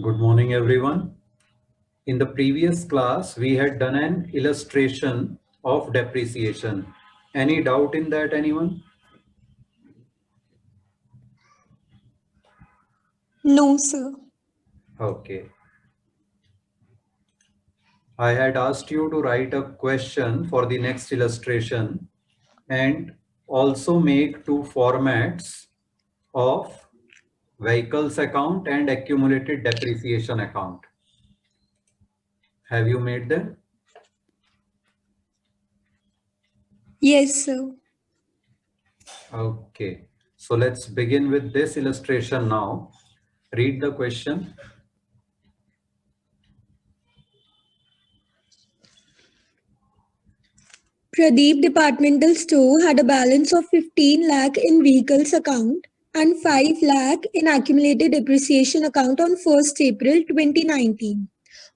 Good morning, everyone. In the previous class, we had done an illustration of depreciation. Any doubt in that, anyone? No, sir. Okay. I had asked you to write a question for the next illustration and also make two formats of vehicles account and accumulated depreciation account. Have you made them? Yes, sir. Okay. So let's begin with this illustration now. Read the question. Pradeep Departmental Store had a balance of 15 lakh in vehicles account and 5 lakh in accumulated depreciation account on 1st April 2019.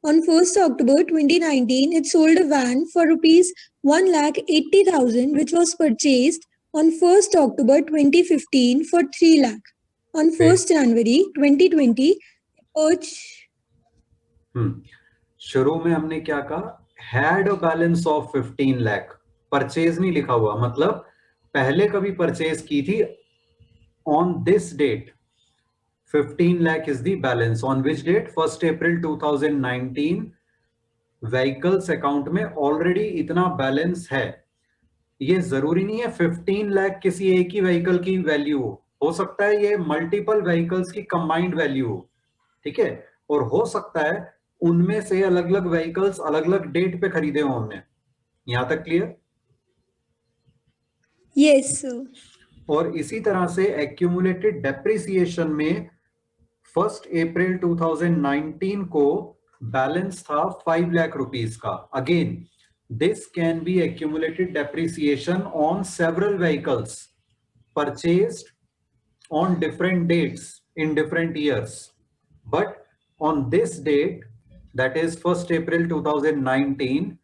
On 1st October 2019, it sold a van for rupees 1,80,000 which was purchased on 1st October 2015 for 3 lakh. On 1st January 2020, शुरू में हमने क्या कहा? Had a balance of 15 lakh. Purchase नहीं लिखा हुआ, मतलब पहले कभी परचेज की थी. On this date 15 lakh is the balance. On which date? 1st April 2019. Vehicles account में ऑलरेडी इतना बैलेंस है. ये जरूरी नहीं है 15 लाख किसी एक ही व्हीकल की वैल्यू हो सकता है ये मल्टीपल व्हीकल्स की कंबाइंड वैल्यू हो. ठीक है. और हो सकता है उनमें से अलग अलग व्हीकल्स अलग अलग डेट पे खरीदे हो हमने. यहां तक क्लियर? Yes, sir. और इसी तरह से एक्यूमुलेटेड डेप्रिसिएशन में 1st April 2019 को बैलेंस था 5 लाख रुपीस का. Again this can be accumulated depreciation on several vehicles purchased on different dates in different years, but on this date, that is 1st April 2019,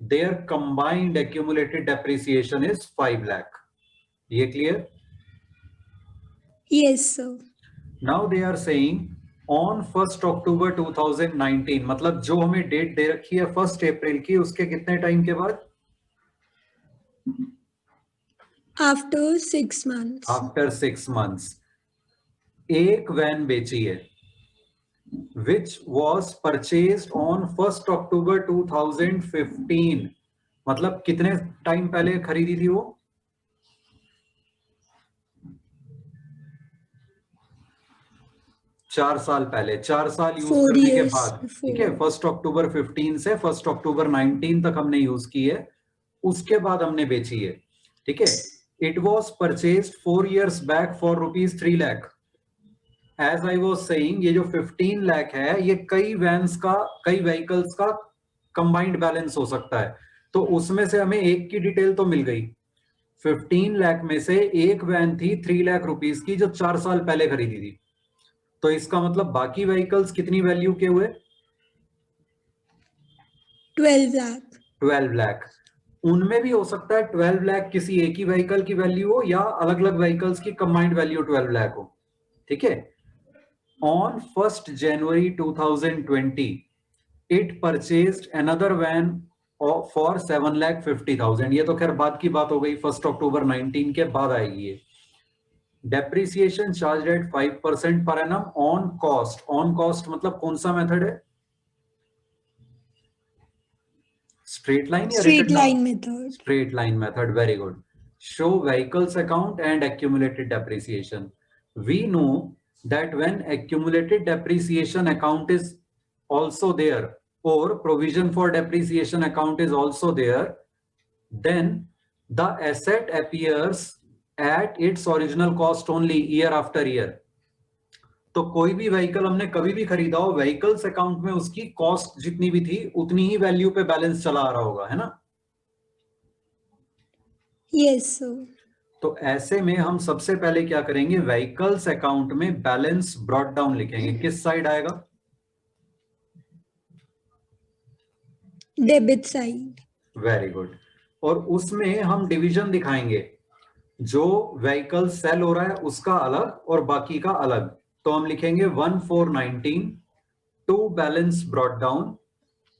their combined accumulated depreciation is 5 lakh. Ye clear? Yes, sir. Now they are saying on 1st October 2019, मतलब जो हमें date दे रखी है 1st April की, उसके कितने time के बाद? After 6 months. After 6 months. एक वैन बेची है which was purchased on 1st October 2015. मतलब कितने टाइम पहले खरीदी थी वो? चार साल पहले. 4 साल यूज 4 करने के years बाद. before. ठीक है. 1st October 15 से 1st October 19 तक हमने यूज की है. उसके बाद हमने बेची है. ठीक है. It was purchased 4 years back for rupees 3 lakh. As I was saying, ये जो 15 लाख है ये कई वैन्स का कई व्हीकल्स का कंबाइंड बैलेंस हो सकता है. तो उसमें से हमें एक की डिटेल तो मिल गई. 15 लाख में से एक वैन थी 3 लाख रुपीस की जो 4 साल पहले खरीदी थी. तो इसका मतलब बाकी व्हीकल्स कितनी वैल्यू के हुए? 12 lakh. 12 लाख. उनमें भी हो सकता है 12 लाख किसी एक ही व्हीकल की वैल्यू हो या अलग अलग व्हीकल्स की कंबाइंड वैल्यू 12 लाख हो. ठीक है. On 1st January 2020, it purchased another van for 7,50,000. ये तो खैर बाद की बात हो गई. 1st October 19 के बाद आएगी ये. Depreciation charged at 5% per annum on cost. On cost मतलब कौन सा मेथड है? Straight line या Straight written line down? method. Straight line method. Very good. Show vehicles account and accumulated depreciation. We know that when accumulated depreciation account is also there or provision for depreciation account is also there, then the asset appears at its original cost only year after year. तो कोई भी vehicle हमने कभी भी खरीदा हो, vehicles account में उसकी कॉस्ट जितनी भी थी उतनी ही वैल्यू पे बैलेंस चला आ रहा होगा, है ना? Yes, sir. तो ऐसे में हम सबसे पहले क्या करेंगे? व्हीकल्स अकाउंट में बैलेंस ब्रॉट डाउन लिखेंगे. किस साइड आएगा? Debit side. Very good. और उसमें हम डिवीजन दिखाएंगे. जो व्हीकल सेल हो रहा है उसका अलग और बाकी का अलग. तो हम लिखेंगे 1,419 to balance brought down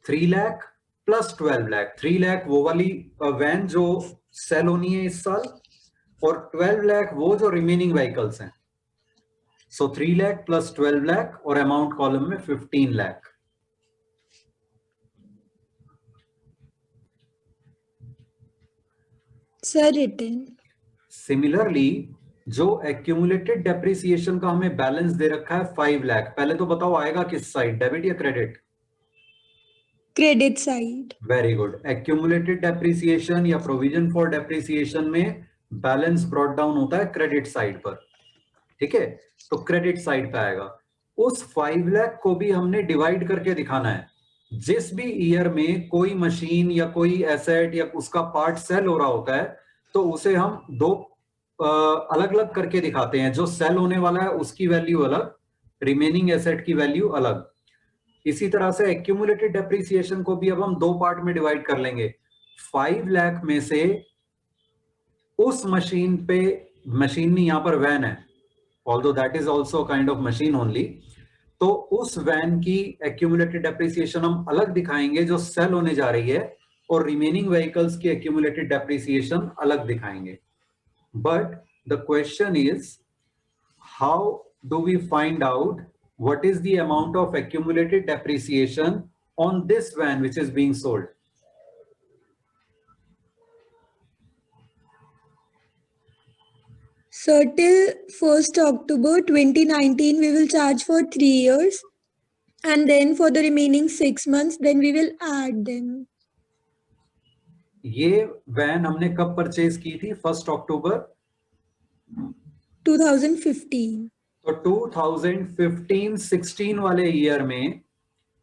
3 lakh plus 12 lakh. 3 lakh वो वाली वैन जो सेल होनी है इस साल, और 12 लाख वो जो रिमेनिंग व्हीकल्स हैं। सो 3 लाख प्लस 12 लाख और अमाउंट कॉलम में 15 लाख। Sir, written. सिमिलरली जो एक्यूमुलेटेड डेप्रिसिएशन का हमें बैलेंस दे रखा है 5 लाख, पहले तो बताओ आएगा किस साइड, डेबिट या credit? Credit side. Very good. Accumulated depreciation या प्रोविजन फॉर डेप्रिसिएशन में बैलेंस ब्रॉट डाउन होता है क्रेडिट साइड पर, ठीक है? तो क्रेडिट साइड पे आएगा। उस 5 लाख को भी हमने डिवाइड करके दिखाना है। जिस भी ईयर में कोई मशीन या कोई एसेट या उसका पार्ट सेल हो रहा होता है, तो उसे हम दो अलग अलग करके दिखाते हैं। जो सेल होने वाला है उसकी वैल्यू अलग, रिमेनिंग एसेट की वैल्यू अलग। इसी तरह से एक्यूमुलेटेड डेप्रिसिएशन को भी अब हम दो पार्ट में डिवाइड कर लेंगे। 5 लाख में से उस मशीन पे, मशीन नहीं, यहां पर वैन है, although that is also kind of machine only, तो उस वैन की एक्यूमुलेटेड डेप्रिसिएशन हम अलग दिखाएंगे जो सेल होने जा रही है, और रिमेनिंग व्हीकल्स की एक्यूमुलेटेड डेप्रिसिएशन अलग दिखाएंगे। But the question is, how do we find out what is the amount of accumulated depreciation on this van which is being sold? So till 1st October 2019, we will charge for 3 years. And then for the remaining 6 months, then we will add them. ये van हमने कब purchase की थी? 1 अक्टूबर 2015. तो 2015-16 वाले year में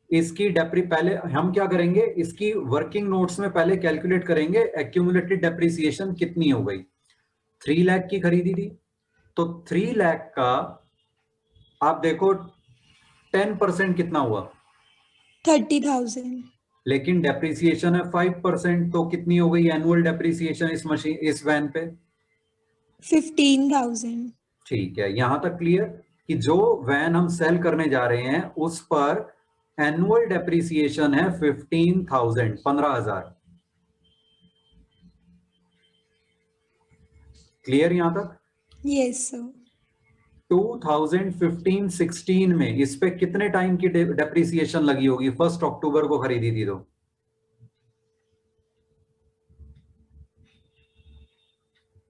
इसकी पहले हम क्या करेंगे, इसकी वर्किंग नोट्स में पहले कैलकुलेट करेंगे एक्यूमुलेटेड डेप्रिसिएशन कितनी हो गई। 3 लाख की खरीदी थी, तो 3 लाख का आप देखो 10% कितना हुआ? 30,000. लेकिन डेप्रिसिएशन है 5%, तो कितनी हो गई एनुअल डेप्रिसिएशन इस मशीन, इस वैन पे? 15,000. ठीक है, यहां तक क्लियर कि जो वैन हम सेल करने जा रहे हैं उस पर एनुअल डेप्रिसिएशन है 15,000, 15,000। क्लियर यहां तक? Yes, sir. 2015-16 में इस पे कितने टाइम की डेप्रिसिएशन लगी होगी? 1 अक्टूबर को खरीदी थी तो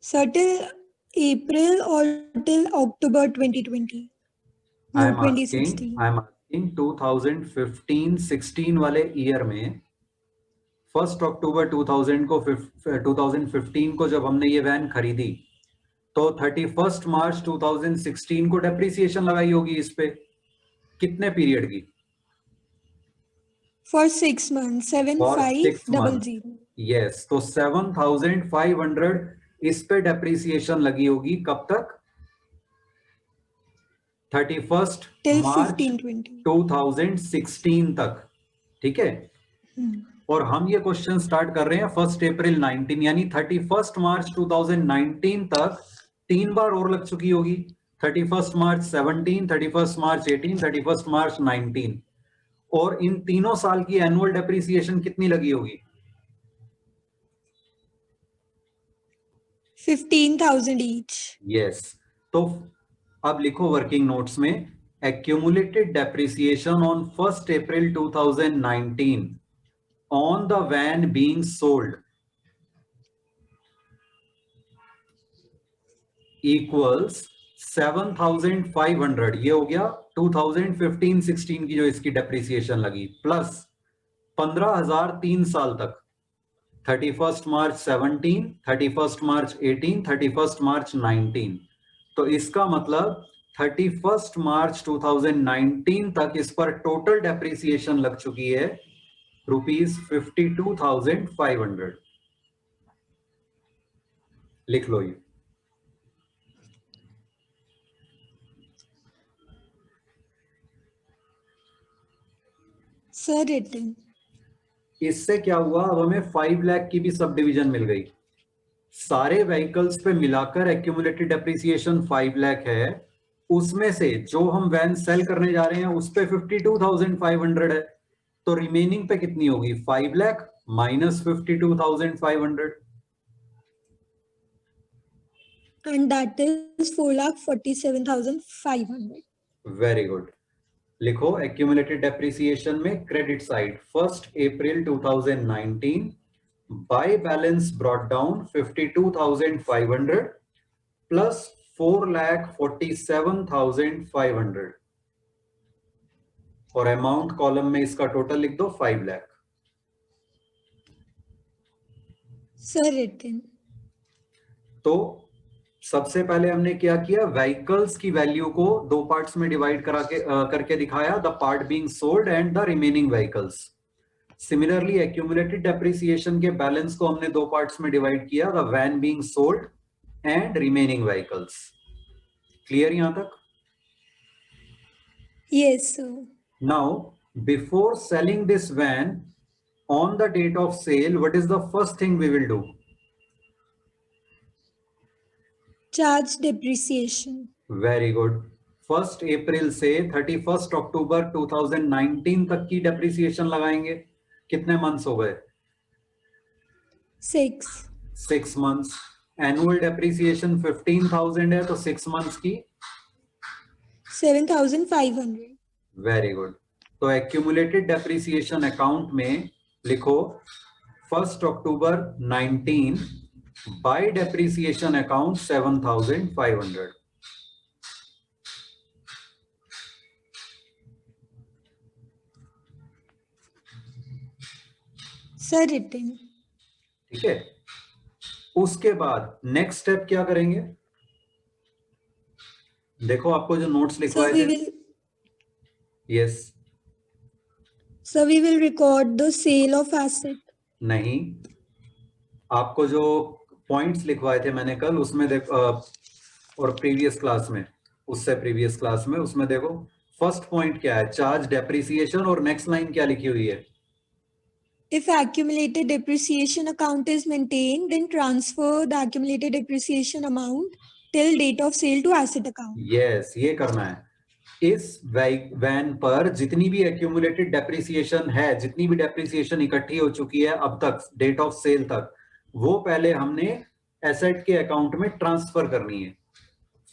So till April or till October 2020? No, 2016. I am asking 2015-16 वाले ईयर में 1 अक्टूबर 2015 को जब हमने ये वैन खरीदी, तो 31 मार्च 2016 को डेप्रिसिएशन लगाई होगी इस पे, कितने पीरियड की? For 6 months, 7500. यस, तो 7,500 इस पे डेप्रिसिएशन लगी होगी कब तक? 31 Till मार्च 1520. 2016 तक, ठीक है? और हम ये क्वेश्चन स्टार्ट कर रहे हैं 1 अप्रैल 19, यानी 31 मार्च 2019 तक 3 बार और लग चुकी होगी। 31 मार्च 17, 31 मार्च 18, 31 मार्च 19, और इन तीनों साल की एनुअल डेप्रिसिएशन कितनी लगी होगी? 15,000 each. यस, तो अब लिखो वर्किंग नोट्स में, accumulated depreciation on 1 April 2019 on the van being sold equals 7,500। ये हो गया 2015-16 की जो इसकी डेप्रिसिएशन लगी, प्लस 15,000 3 साल तक, 31 मार्च 17, 31 मार्च 18, 31 मार्च 19। तो इसका मतलब 31 मार्च 2019 तक इस पर टोटल डेप्रिसिएशन लग चुकी है ₹52,500। लिख लो ये। Sir, written. इससे क्या हुआ, अब हमें 5 लाख की भी सब डिवीजन मिल गई। सारे व्हीकल्स पे मिलाकर एक्यूमुलेटेड डेप्रिसिएशन 5 लाख है, उसमें से जो हम वैन सेल करने जा रहे हैं उस पे 52,500 है, तो रिमेनिंग पे कितनी होगी? 5 lakh minus 52,500, And that is 4,47,500. Very good. लिखो एक्यूमुलेटेड डेप्रिसिएशन में credit side 1 April 2019 by balance brought down 52,500 plus 4,47,500 और अमाउंट कॉलम में इसका टोटल लिख दो 5 लाख। Sir, written. तो सबसे पहले हमने क्या किया? व्हीकल्स की वैल्यू को दो पार्ट्स में डिवाइड करके दिखाया, the part being sold and the remaining vehicles. Similarly accumulated depreciation के बैलेंस को हमने दो पार्ट्स में डिवाइड किया, the van being sold and remaining vehicles. Clear यहां तक? Yes, sir. Now, before selling this van on the date of sale, what is the first thing we will do? Charge depreciation. Very good. 1 अप्रैल से 31 अक्टूबर 2019 तक की depreciation लगाएंगे। कितने months हो गए? 6 months. Annual depreciation 15,000 है, तो 6 मंथ्स की 7,500. Very good. तो एक्यूमुलेटेड डेप्रिसिएशन अकाउंट में लिखो 1 October 19 bye depreciation account 7,500। Sir, written. ठीक है, उसके बाद नेक्स्ट स्टेप क्या करेंगे? देखो आपको जो नोट्स So लिखवाए we थे। will. Yes. So we will record the sale of asset. नहीं, आपको जो पॉइंट्स लिखवाए थे मैंने कल, उसमें देखो और प्रीवियस क्लास में, उससे प्रीवियस क्लास में, उसमें देखो फर्स्ट पॉइंट क्या है? चार्ज डेप्रिसिएशन, और नेक्स्ट लाइन क्या लिखी हुई है? If accumulated depreciation account is maintained, then transfer the accumulated depreciation amount till date of sale to asset account. Yes, ये करना है। इस वैन पर जितनी भी एक्यूमुलेटेड डेप्रिसिएशन है, जितनी भी डेप्रिसिएशन इकट्ठी हो चुकी है अब तक डेट ऑफ सेल तक, वो पहले हमने एसेट के अकाउंट में ट्रांसफर करनी है।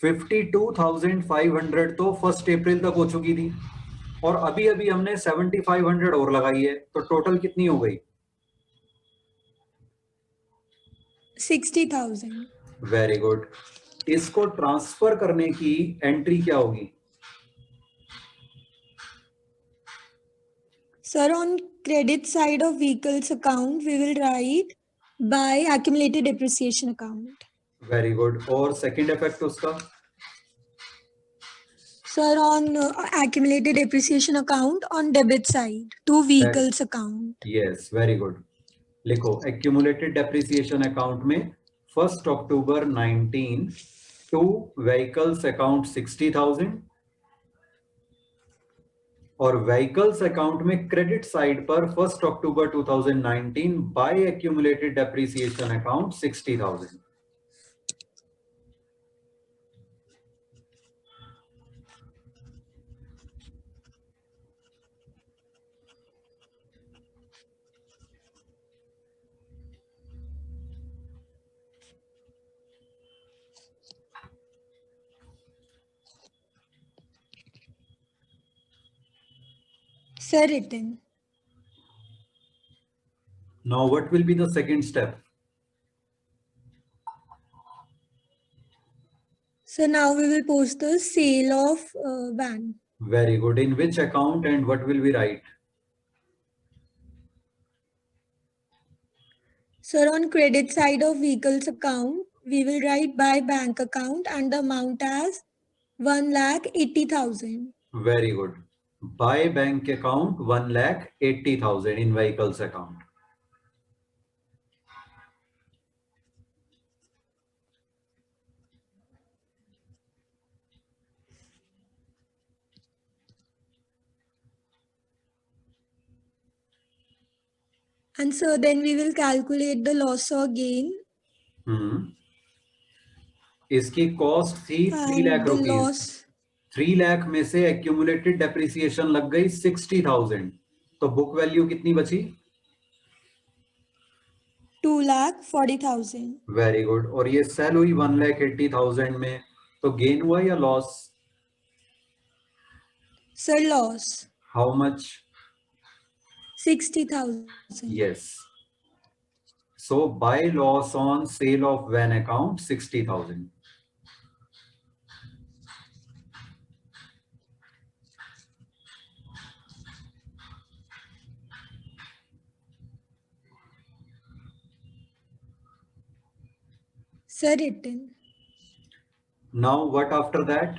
52,500 तो 1 अप्रैल तक हो चुकी थी, और अभी अभी हमने 7,500 और लगाई है, तो टोटल कितनी हो गई? 60,000. Very good. इसको ट्रांसफर करने की एंट्री क्या होगी? Sir, on credit side of vehicles account, we will write by accumulated depreciation account. Very good. और सेकंड इफेक्ट उसका? Sir, on accumulated depreciation account on debit side to vehicles account. Yes, very good. लिखो accumulated depreciation account में 1 October 19 to vehicles account 60,000, और vehicles account में credit side पर 1 October 2019 by accumulated depreciation account 60,000। Sir, written. Now what will be the second step? So now we will post the sale of van. Very good. In which account and what will we write? Sir, on credit side of vehicles account, we will write by bank account and the amount as 1,80,000. Very good. By bank account 1,80,000 in vehicles account. And so then we will calculate the loss or gain. इसकी cost थी 3 lakh The rupees. loss. 3 lakh में से accumulated depreciation लग गई 60,000, तो book value कितनी बची? 2,40,000. Very good. और ये सेल हुई 1,80,000 में, तो गेन हुआ या loss? Sir, loss. How much? 60,000. Yes. So buy loss on sale of van account 60,000. Sir, written. Now what after that?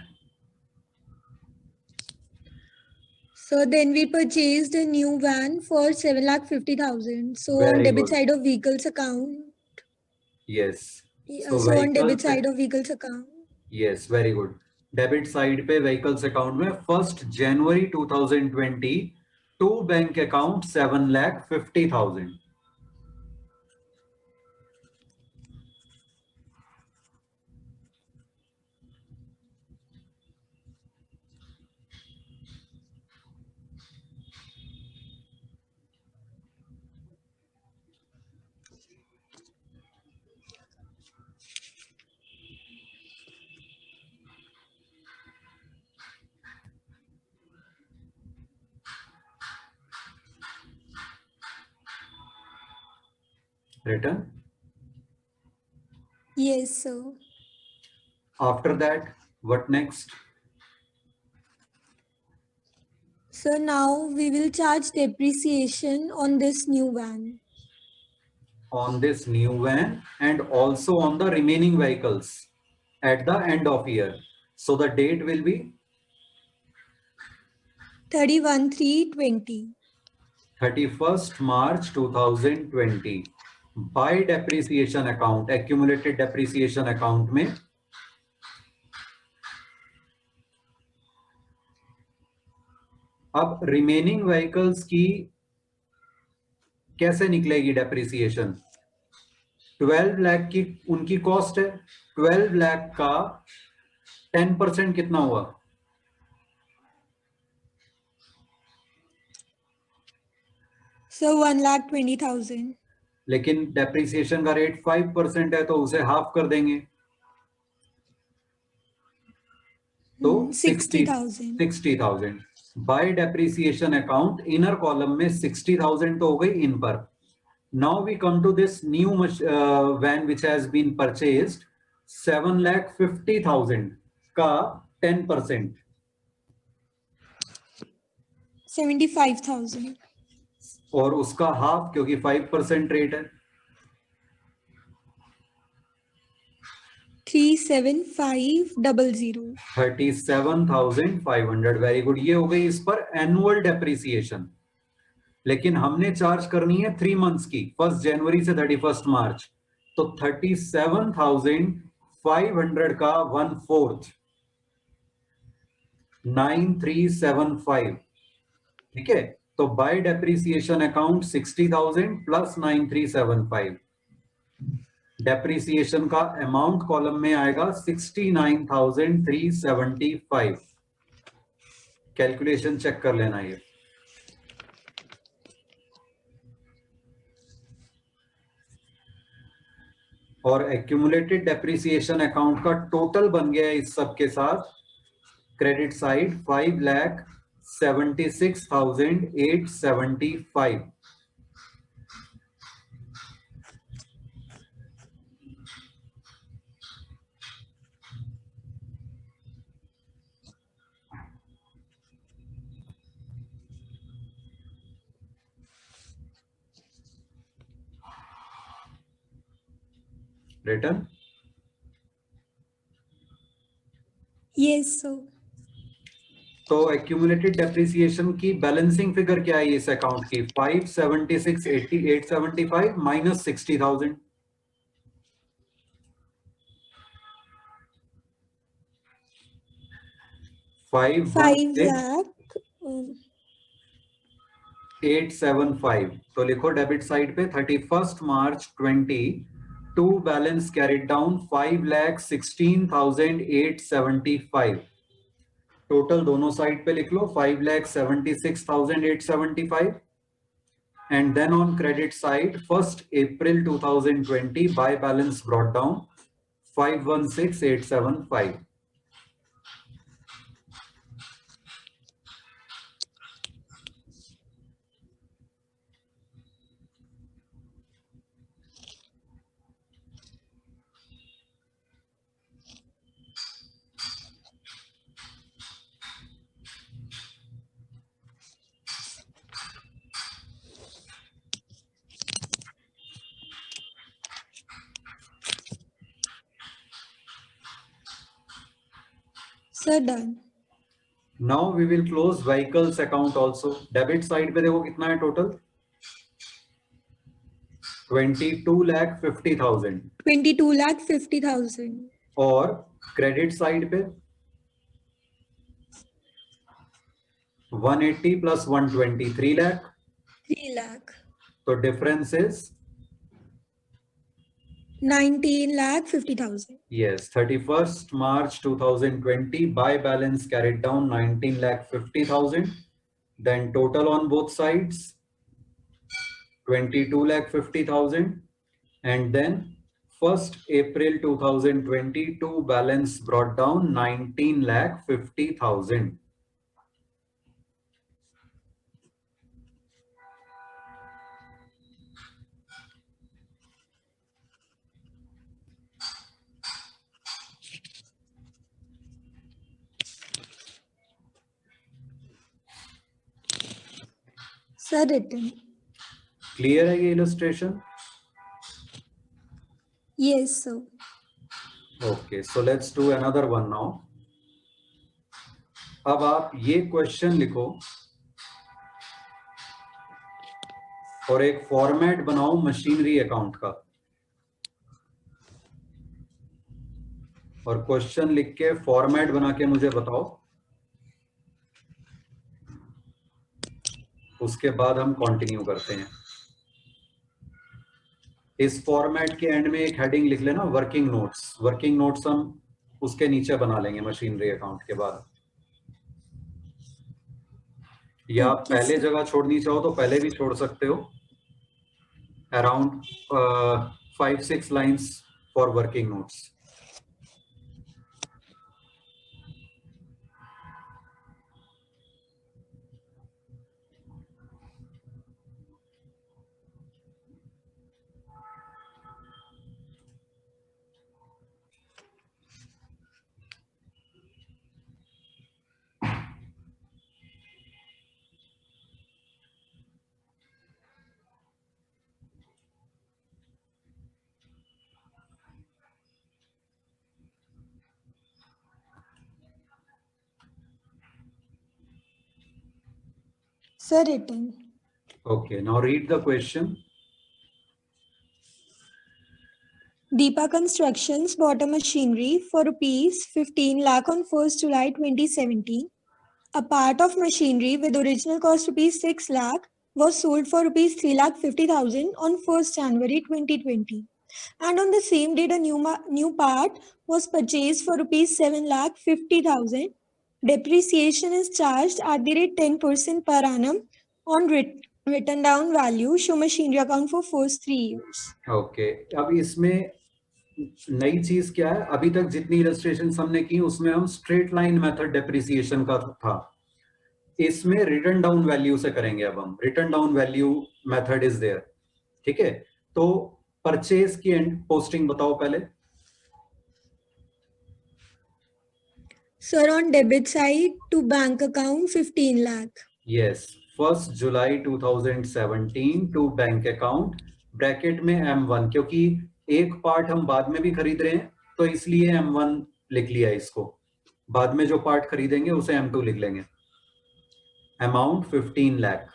So then we purchased a new van for 7,50,000. So Very on debit good. side of vehicles account. Yes. So on debit side of vehicles account. Yes, very good. Debit side पे vehicles account में 1 जनवरी 2020 to bank account 7,50,000. Written? Yes, sir. After that, what next? So now we will charge depreciation on this new van. On this new van and also on the remaining vehicles at the end of year. So the date will be 31/3/20. 31st March 2020. By depreciation account, accumulated depreciation account में अब remaining vehicles की कैसे निकलेगी depreciation? 12 lakh की उनकी cost है, 12 लाख का 10% कितना हुआ? So 1,20,000. लेकिन डेप्रिसिएशन का रेट 5% है, तो उसे हाफ कर देंगे, तो 60,000. 60,000. By depreciation account inner column में 60,000 तो हो गई इन पर. Now we come to this new van which has been purchased 7,50,000 का 10%. 75,000. और उसका हाफ, क्योंकि 5% रेट है, 37,500. 37,500. Very good. ये हो गई इस पर एनुअल डेप्रिसिएशन. लेकिन हमने चार्ज करनी है 3 मंथ्स की, 1 जनवरी से 31 मार्च. तो 37,500 का 1/4 9375. ठीक है. तो bye depreciation account 60,000 plus 9375. Depreciation का अमाउंट कॉलम में आएगा 69,375. कैलकुलेशन चेक कर लेना ये. और एक्यूमुलेटेड डेप्रिसिएशन अकाउंट का टोटल बन गया इस सब के साथ. Credit side 5,76,875. Return? Yes, sir. तो एक्यूमुलेटेड डेप्रिसिएशन की बैलेंसिंग फिगर क्या है इस अकाउंट की? 576,875 माइनस 60,000. 5 lakh. 875. तो लिखो डेबिट साइड पे 31st March 20 to balance carried down 5,16,875. Total दोनों साइड पे लिख लो 5,76,875 and then on credit side 1st April 2020 buy balance brought down 516,875. Sir, done. Now we will close vehicles account also. Debit side पे देखो कितना है total 22,50,000 22,50,000. और credit side पे 180 plus 120 3 lakh. 3 lakh. So difference is 19,50,000. yes 31st March 2020 buy balance carried down 19,50,000. Then total on both sides 22,50,000 and then 1st April 2022 balance brought down 19,50,000. Sir, written. Clear है ये illustration? Yes, sir. Okay, so let's do another one now. अब आप ये question लिखो और एक format बनाओ machinery account का और क्वेश्चन लिख के फॉर्मेट बना के मुझे बताओ, उसके बाद हम कंटिन्यू करते हैं। इस फॉर्मेट के एंड में एक हेडिंग लिख लेना वर्किंग नोट्स। वर्किंग नोट्स हम उसके नीचे बना लेंगे मशीनरी अकाउंट के बाद, या आप पहले जगह छोड़नी चाहो तो पहले भी छोड़ सकते हो। Around 5-6 lines for working notes. Sir, written. Okay, now read the question. Deepa Constructions bought a machinery for rupees 15 lakh on 1st July 2017. A part of machinery with original cost rupees 6 lakh was sold for rupees 3,50,000 on 1st January 2020. And on the same date, a new part was purchased for rupees 7,50,000. Depreciation is charged at the rate 10% per annum on written down value. Show machinery account for first 3 years. Okay, अब इसमें नई चीज क्या है, अभी तक जितनी illustration हमने की उसमें हम स्ट्रेट लाइन मेथड डेप्रिसिएशन का था, इसमें रिटर्न डाउन वैल्यू से करेंगे। अब हम written down value method is there, ठीक है। तो परचेज की एंड पोस्टिंग बताओ पहले। Sir, on debit side to bank account 15 lakh. Yes, 1st July 2017 to bank account, bracket में M1, क्योंकि एक पार्ट हम बाद में भी खरीद रहे हैं तो इसलिए M1 लिख लिया इसको। बाद में जो पार्ट खरीदेंगे उसे M2 लिख लेंगे। Amount 15 lakh.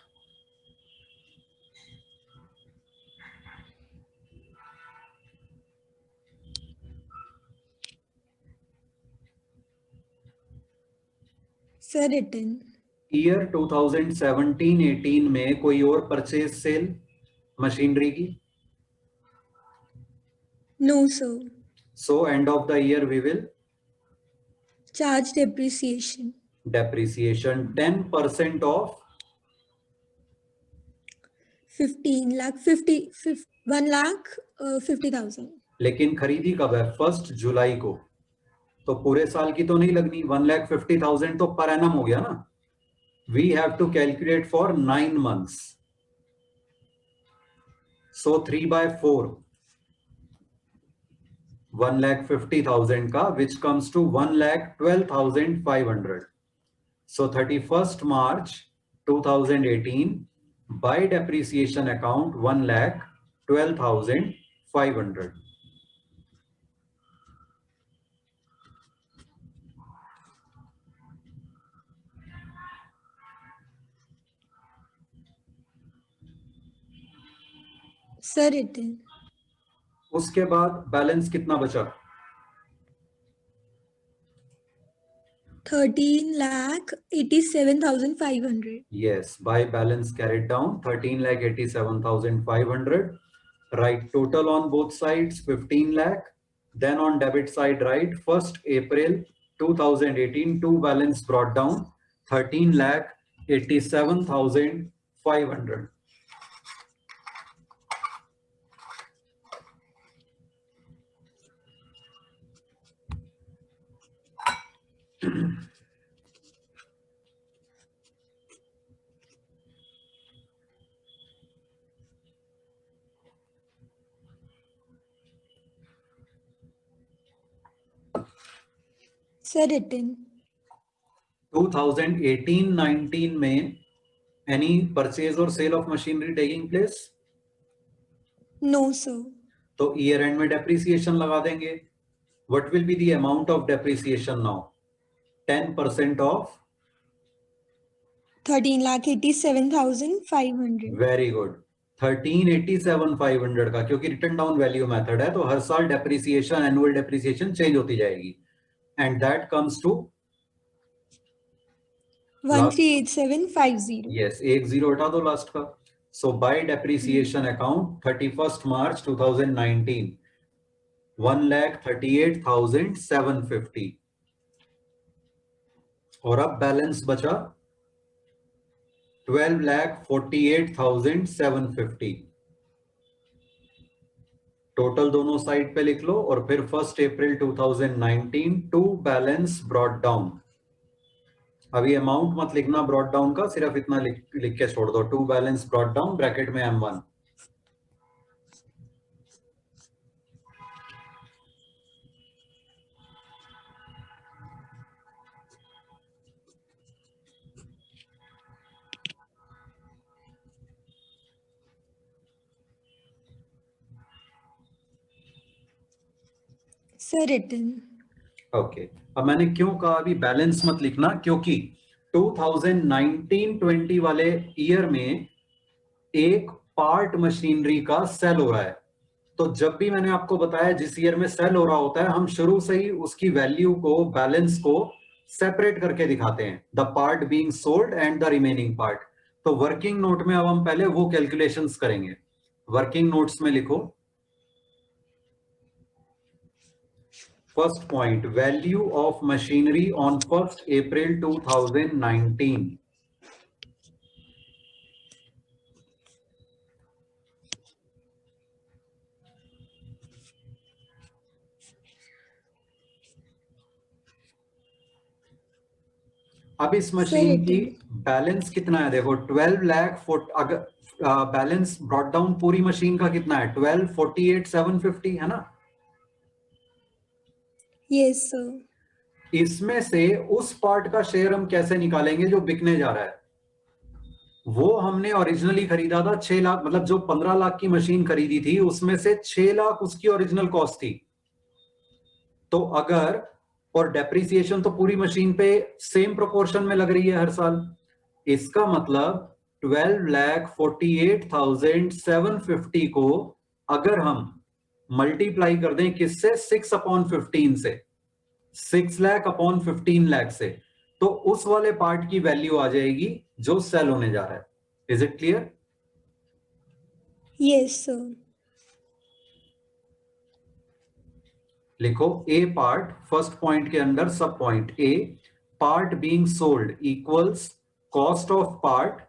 Sir, written. Year 2017-18 में कोई और परचेज सेल मशीनरी की? No, sir. So end of the year we will Charge depreciation. Depreciation 10% of 15 lakh 1,50,000. लेकिन खरीदी कब है? 1 जुलाई को, तो पूरे साल की तो नहीं लगनी, 1,50,000 तो पर एनम हो गया ना. We have to calculate for 9 months. So 3/4 1,50,000 का, which comes to 1,12,500. So 31st March 2018, by depreciation account 1,12,500. Sir, written. उसके बाद बैलेंस कितना बचा? 13,87,500. Yes, by balance carried down 13,87,500. Write total on both sides 15 lakh. Then on debit side write 1st April 2018 to balance brought down 13,87,500. Sir, written. 2018-19 में any purchase or sale of machinery taking place? No, sir. तो year and में depreciation लगा देंगे. What will be the amount of depreciation now? 10% of 13,87,500. Very good. 13,87,500 का, क्योंकि return down value method है तो हर साल डेप्रिसिएशन, एनुअल डेप्रिसिएशन चेंज होती जाएगी. And that comes to 13,87,50. Yes, एक जीरो हटा दो लास्ट का. So by depreciation account 31st March 2019 1,38,750. और अब बैलेंस बचा 12,48,750. टोटल दोनों साइड पे लिख लो और फिर 1st April 2019 to balance brought down. अभी अमाउंट मत लिखना ब्रॉट डाउन का, सिर्फ इतना लिख के छोड़ दो, to balance brought down bracket में M1. Sir, written. ओके. अब मैंने क्यों कहा अभी बैलेंस मत लिखना, क्योंकि 2019-20 वाले ईयर में एक पार्ट मशीनरी का सेल हो रहा है. तो जब भी मैंने आपको बताया जिस ईयर में सेल हो रहा होता है, हम शुरू से ही उसकी वैल्यू को, बैलेंस को सेपरेट करके दिखाते हैं, the part being sold and the remaining part. तो वर्किंग नोट में अब हम पहले वो कैलकुलेशंस करेंगे. वर्किंग नोट्स में लिखो first point, value of machinery on 1st April 2019. अब इस मशीन की बैलेंस कितना है? देखो 12 लाख, अगर बैलेंस ब्रॉट डाउन पूरी मशीन का कितना है? 12,48,750 है ना? Yes, sir. इसमें से उस पार्ट का शेयर हम कैसे निकालेंगे जो बिकने जा रहा है? वो हमने ओरिजिनली खरीदा था 6 लाख, मतलब जो 15 लाख की मशीन खरीदी थी उसमें से 6 लाख उसकी ओरिजिनल कॉस्ट थी. तो अगर, और डेप्रिसिएशन तो पूरी मशीन पे सेम प्रोपोर्शन में लग रही है हर साल, इसका मतलब 12,48,750 को अगर हम मल्टीप्लाई कर दें किससे? 6/15 से, 6 लाख अपॉन 15 लाख से, तो उस वाले पार्ट की वैल्यू आ जाएगी जो सेल होने जा रहा है. Is it clear? Yes, sir. लिखो ए पार्ट, फर्स्ट पॉइंट के अंदर सब point A, part being sold equals cost of part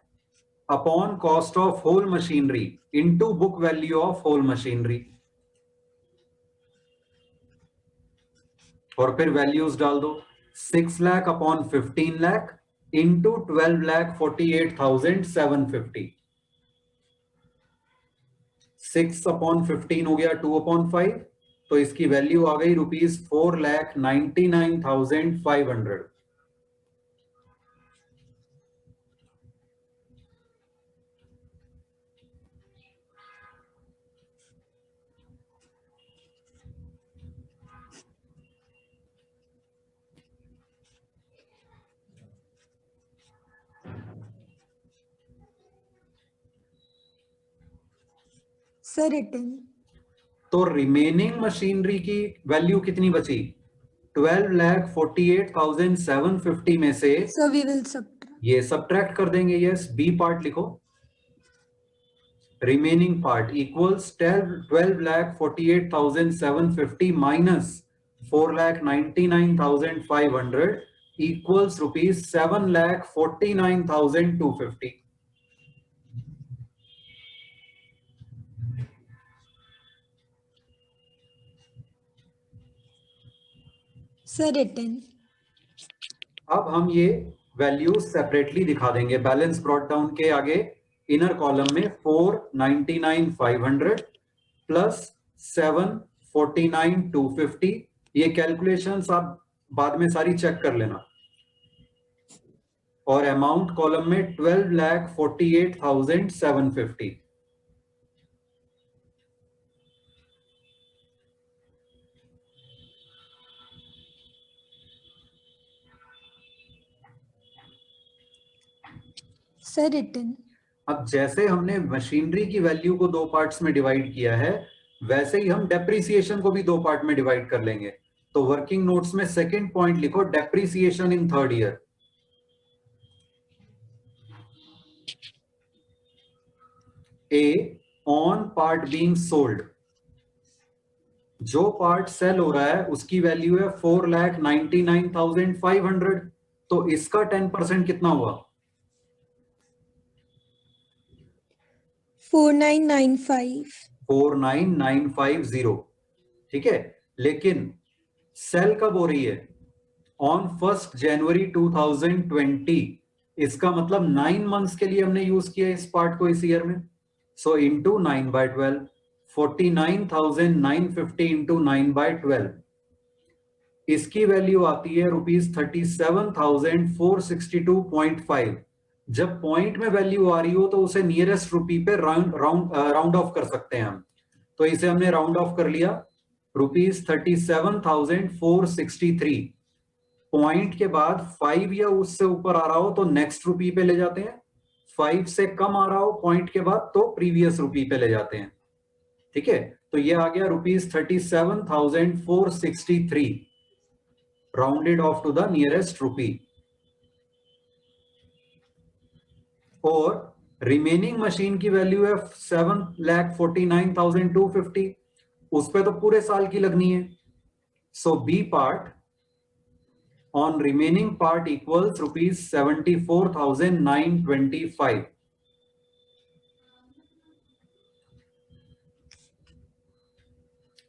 upon cost of whole machinery into book value of whole machinery. और फिर वैल्यूज डाल दो 6 lakh upon 15 lakh into 12,48,750. 6 upon 15 हो गया 2 अपॉन 5, तो इसकी वैल्यू आ गई ₹4,99,500. Sir, written. तो रिमेनिंग मशीनरी की वैल्यू कितनी बची 12,48,750 में से So we will subtract. ये सब्ट्रैक्ट कर देंगे. यस, बी पार्ट लिखो. Remaining part equals 12,48,750 minus 4,99,500 equals ₹7,49,250. Sir, written. अब हम ये वैल्यूज सेपरेटली दिखा देंगे. बैलेंस ब्रॉट डाउन के आगे इनर कॉलम में 499,500 प्लस 749,250. ये कैलकुलेशंस आप बाद में सारी चेक कर लेना. और अमाउंट कॉलम में 12,48,750. Sir, written. अब जैसे हमने मशीनरी की वैल्यू को दो पार्ट्स में डिवाइड किया है, वैसे ही हम डेप्रिसिएशन को भी दो पार्ट में डिवाइड कर लेंगे. तो वर्किंग नोट्स में सेकंड पॉइंट लिखो, depreciation in third year. A on part being sold, जो पार्ट सेल हो रहा है उसकी वैल्यू है 4,99,500. तो इसका 10% कितना हुआ 4995. 49,950. ठीक है, लेकिन सेल कब हो रही है ऑन 1 जनवरी 2020. इसका मतलब 9 मंथ्स के लिए हमने यूज किया इस पार्ट को इस ईयर में. So into 9/12, 49,950 into 9/12. इसकी वैल्यू आती है ₹37,462.5. जब पॉइंट में वैल्यू आ रही हो तो उसे नियरेस्ट रुपी पे राउंड ऑफ कर सकते हैं हम. तो इसे हमने राउंड ऑफ कर लिया ₹37,463. पॉइंट के बाद 5 या उससे ऊपर आ रहा हो तो नेक्स्ट रुपी पे ले जाते हैं. 5 से कम आ रहा हो पॉइंट के बाद तो प्रीवियस रुपी पे ले जाते हैं. ठीक है, तो ये आ गया ₹37,463 rounded off to the nearest rupee. और रिमेनिंग मशीन की वैल्यू है 7,49,250. उस पे तो पूरे साल की लगनी है. So B part on remaining part equals ₹74,925.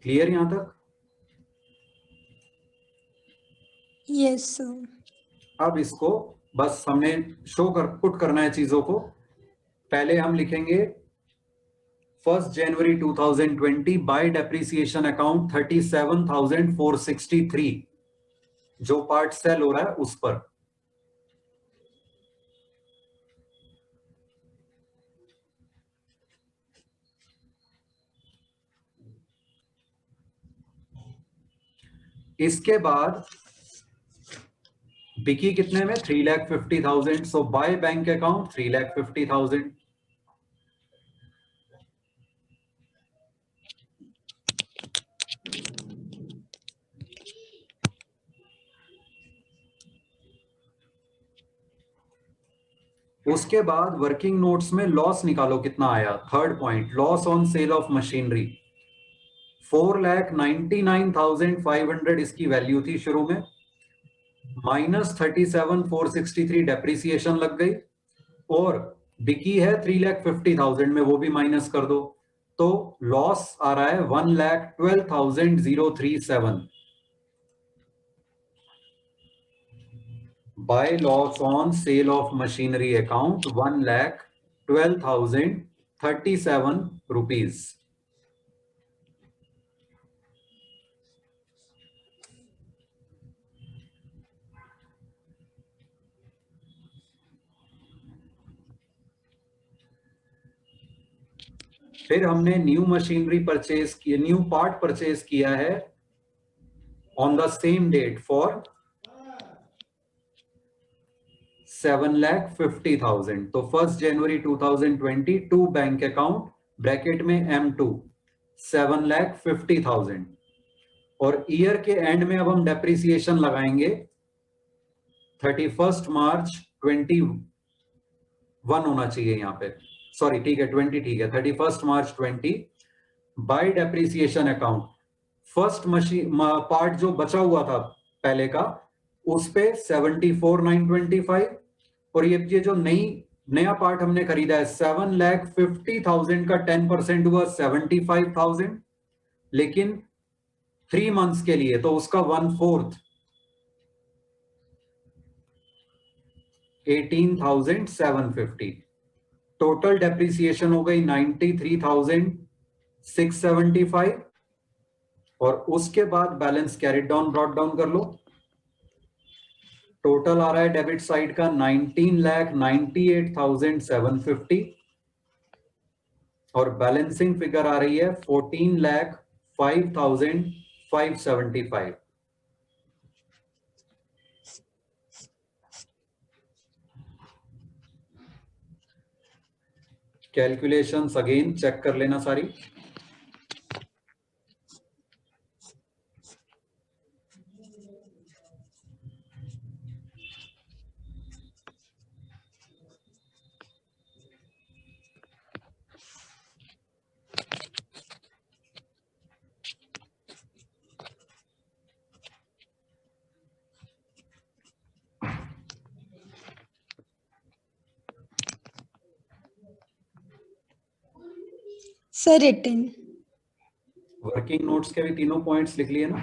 Clear यहां तक? Yes, sir. अब इसको बस हमने पुट करना है चीजों को. पहले हम लिखेंगे 1 जनवरी 2020 बाय डेप्रिसिएशन अकाउंट 37,463, जो पार्ट सेल हो रहा है उस पर. इसके बाद बिकी कितने में 3,50,000. सो बाय बैंक अकाउंट 3,50,000. उसके बाद वर्किंग नोट्स में लॉस निकालो कितना आया. Third point, loss on sale of machinery 4,99,500 इसकी वैल्यू थी शुरू में, -37,463 डेप्रिसिएशन लग गई और बिकी है 3,50,000 में, वो भी माइनस कर दो तो लॉस आ रहा है 1,12,037. By loss on sale of machinery account 1,12,037 rupees. फिर हमने न्यू मशीनरी परचेज की, न्यू पार्ट परचेज किया है on the same date for 7,50,000. तो 1 जनवरी 2020 टू बैंक अकाउंट ब्रैकेट में M2 7,50,000 और ईयर के एंड में अब हम डेप्रिसिएशन लगाएंगे 31 मार्च 21 होना चाहिए यहाँ पे, सॉरी ठीक है 20 ठीक है 31 मार्च 20 bye depreciation account first machine part जो बचा हुआ था पहले का उस पे 74,925 और ये जो नया पार्ट हमने खरीदा है 7,50,000 का 10% हुआ 75,000 लेकिन 3 मंथ्स के लिए तो उसका 1/4 18,750. टोटल डेप्रिसिएशन हो गई 93,675 और उसके बाद balance carry down brought down कर लो. टोटल आ रहा है डेबिट साइड का 19,98,750 और बैलेंसिंग फिगर आ रही है 14,05,575. कैलकुलेशंस अगेन चेक कर लेना सारी. Sir, written. वर्किंग नोट्स के भी तीनों पॉइंट्स लिख लिए ना?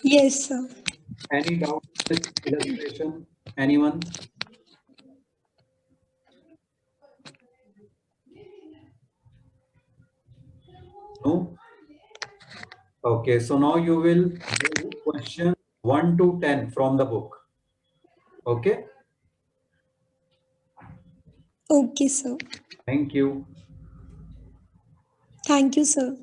Yes, sir. Any doubt with illustration? Anyone? No? Okay, so now you will do question 1 to 10 from the book. Okay? Okay, sir. Thank you. Thank you, sir.